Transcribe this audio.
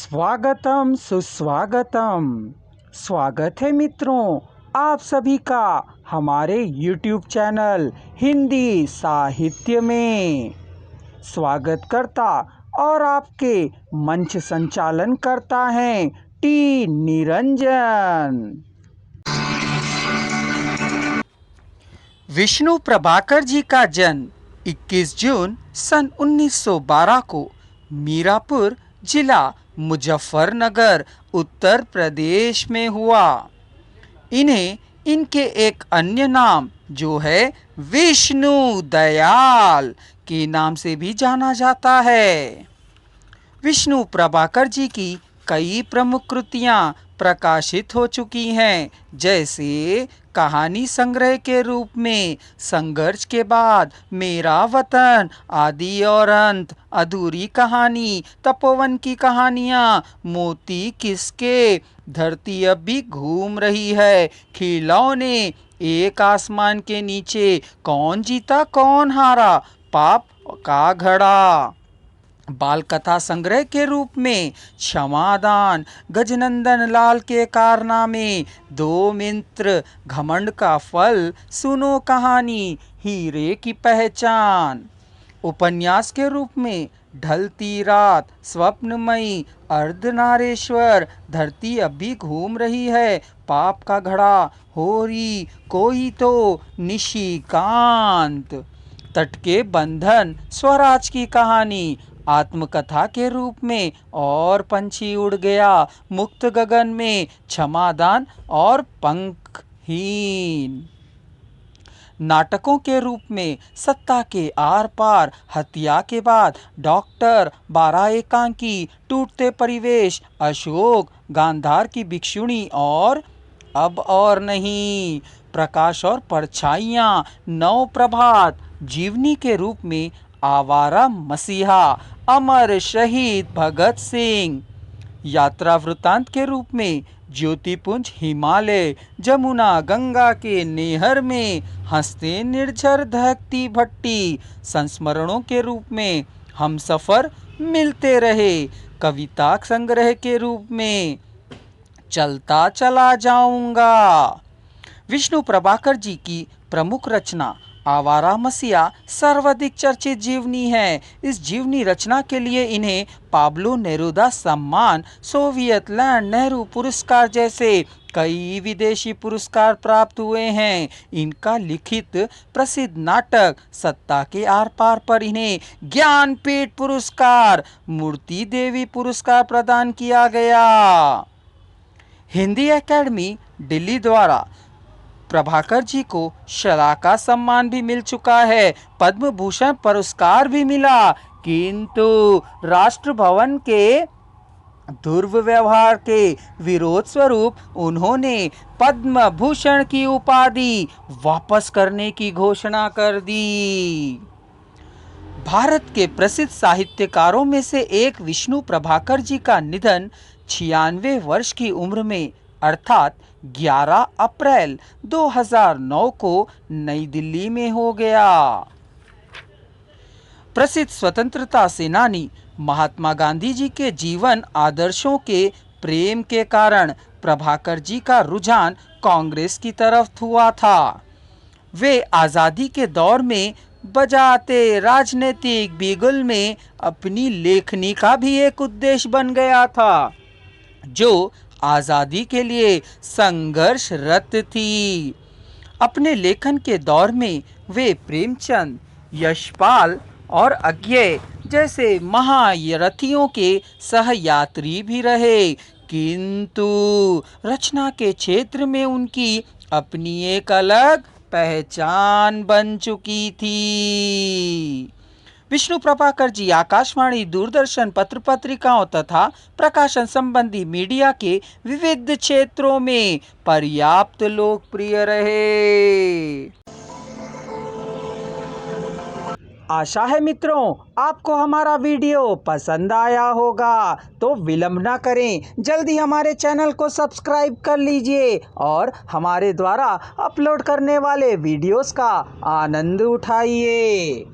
स्वागतम सुस्वागतम। स्वागत है मित्रों आप सभी का हमारे YouTube चैनल हिंदी साहित्य में। स्वागत करता और आपके मंच संचालन करता है टी निरंजन। विष्णु प्रभाकर जी का जन्म 21 जून सन 1912 को मीरापुर जिला मुजफ्फरनगर उत्तर प्रदेश में हुआ। इन्हें इनके एक अन्य नाम जो है विष्णु दयाल के नाम से भी जाना जाता है। विष्णु प्रभाकर जी की कई प्रमुख कृतियां प्रकाशित हो चुकी हैं, जैसे कहानी संग्रह के रूप में संघर्ष के बाद, मेरा वतन, आदि और अंत, अधूरी कहानी, तपोवन की कहानियां, मोती किसके, धरती अब भी घूम रही है, खिलौने, एक आसमान के नीचे, कौन जीता कौन हारा, पाप का घड़ा। बाल कथा संग्रह के रूप में क्षमादान, गजनंदन लाल के कारनामे, दो मित्र, घमंड का फल, सुनो कहानी, हीरे की पहचान। उपन्यास के रूप में ढलती रात, स्वप्नमयी, अर्धनारेश्वर, धरती अब भी घूम रही है, पाप का घड़ा, होरी, कोई तो, निशिकांत, तट के बंधन, स्वराज की कहानी, आत्मकथा के रूप में और पंछी उड़ गया, मुक्त गगन में, क्षमादान और पंखहीन। नाटकों के रूप में सत्ता के आर पार, हत्या के बाद, डॉक्टर, 12 एकांकी, टूटते परिवेश, अशोक, गांधार की भिक्षुणी और अब और नहीं, प्रकाश और परछाइयाँ, नव प्रभात, जीवनी के रूप में आवारा मसीहा, अमर शहीद भगत सिंह, यात्रा वृतांत के रूप में ज्योतिपुंज हिमालय, जमुना गंगा के नेहर में, हंसते निर्झर दहकती भट्टी, संस्मरणों के रूप में हम सफर मिलते रहे, कविता संग्रह के रूप में चलता चला जाऊंगा। विष्णु प्रभाकर जी की प्रमुख रचना आवारा मसीहा सर्वाधिक चर्चित जीवनी है। इस जीवनी रचना के लिए इन्हें पाब्लो नेरुदा सम्मान, सोवियत लैंड नेहरू पुरस्कार जैसे कई विदेशी पुरस्कार प्राप्त हुए हैं। इनका लिखित प्रसिद्ध नाटक सत्ता के आर पार पर इन्हें ज्ञानपीठ पुरस्कार, मूर्ति देवी पुरस्कार प्रदान किया गया। हिंदी एकेडमी दिल्ली द्वारा प्रभाकर जी को शलाका सम्मान भी मिल चुका है, पद्म भूषण पुरस्कार भी मिला, किंतु राष्ट्र भवन के दुर्व्यवहार के विरोध स्वरूप उन्होंने पद्म भूषण की उपाधि वापस करने की घोषणा कर दी। भारत के प्रसिद्ध साहित्यकारों में से एक विष्णु प्रभाकर जी का निधन 96 वर्ष की उम्र में अर्थात 11 अप्रैल 2009 को नई दिल्ली में हो गया। प्रसिद्ध स्वतंत्रता सेनानी महात्मा गांधी जी के जीवन आदर्शों के प्रेम के कारण प्रभाकर जी का रुझान कांग्रेस की तरफ हुआ था। वे आज़ादी के दौर में बजाते राजनीतिक बिगुल में अपनी लेखनी का भी एक उद्देश्य बन गया था, जो आज़ादी के लिए संघर्षरत थी। अपने लेखन के दौर में वे प्रेमचंद, यशपाल और अज्ञे जैसे महारथियों के सहयात्री भी रहे, किंतु रचना के क्षेत्र में उनकी अपनी एक अलग पहचान बन चुकी थी। विष्णु प्रभाकर जी आकाशवाणी, दूरदर्शन, पत्र पत्रिकाओं तथा प्रकाशन संबंधी मीडिया के विविध क्षेत्रों में पर्याप्त लोकप्रिय रहे। आशा है मित्रों आपको हमारा वीडियो पसंद आया होगा, तो विलंब ना करें, जल्दी हमारे चैनल को सब्सक्राइब कर लीजिए और हमारे द्वारा अपलोड करने वाले वीडियोस का आनंद उठाइए।